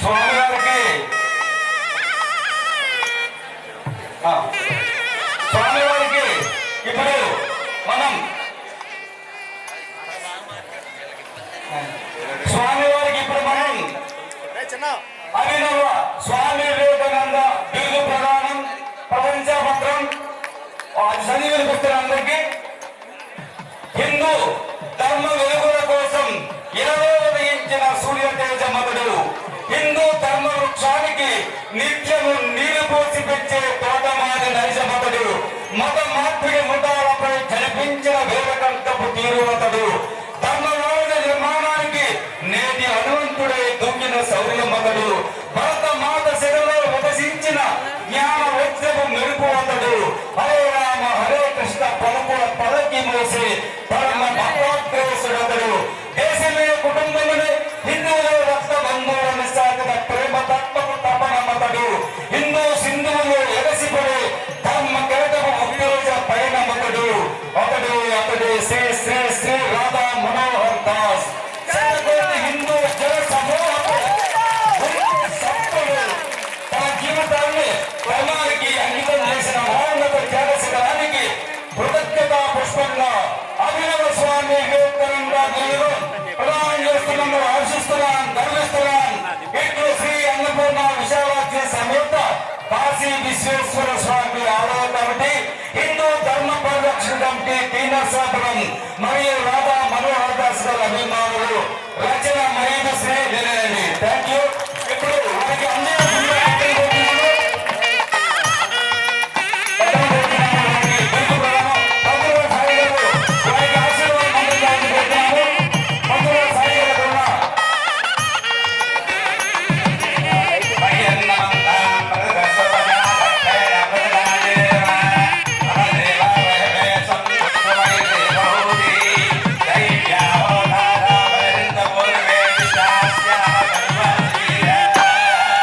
స్వామివారికి స్వామివారికి ఇప్పుడు మనం అభినవ స్వామి వివేకానంద బిరుదు ప్రదానం ప్రపంచ పత్రం చదివిన పుస్తకాలందరికీ హిందూ ధర్మ వెలుగుల కోసం 20 ఉదయించిన సూర్య తేజమతుడు హిందూ ధర్మ వృక్షానికి నిత్యము నీరు పోసి పెంచే తోటమాది నైజమతుడు మత మార్పిడి ముఠాలపై కనిపించిన వేదకంతపు తీరువతడు ధర్మవాద నిర్మాణానికి నేటి హనుమంతుడై దూకిన శౌర్యమతడు భరత మాత శిరలో వికసించిన జ్ఞాన వజ్రపు మెరుపు అతడు హరే రామ హరే కృష్ణ పలుకుల పలకి మోసి పరమ భగవద్వేషుడతడు దేశమే కుటుంబముని హిందువుల రక్త బంధువులను సాగిన ప్రేమ తత్వపు తపనమతడు హిందూ సింధువులు ఎగసిపడే ధర్మ కేటపు ఉత్తేజ పయనమతడు అతడు అతడు శ్రీ శ్రీ శ్రీ రాధా మనోహర్ దాస్ హిందూ జన సమూహము సత్తుడు తన జీవితాన్ని ధర్మానికి అంకితం చేసిన మహోన్నత త్యాగశిఖరానికి కృతజ్ఞతా పుష్పంగా అభినవ స్వామి వివేకానంద బిరుదు ప్రదానం చేస్తున్నందుకు హర్షిస్తున్నాను, గర్విస్తున్నాను. ఇట్లు శ్రీ అన్నపూర్ణ విశాలాక్షి సమేత కాశీ విశ్వేశ్వర స్వామి ఆలయ కమిటీ, హిందూ ధర్మ పరిరక్షణ కమిటీ టీ నరసాపురం మరియు రాధా మనోహర్ దాస్ గారి అభిమానులు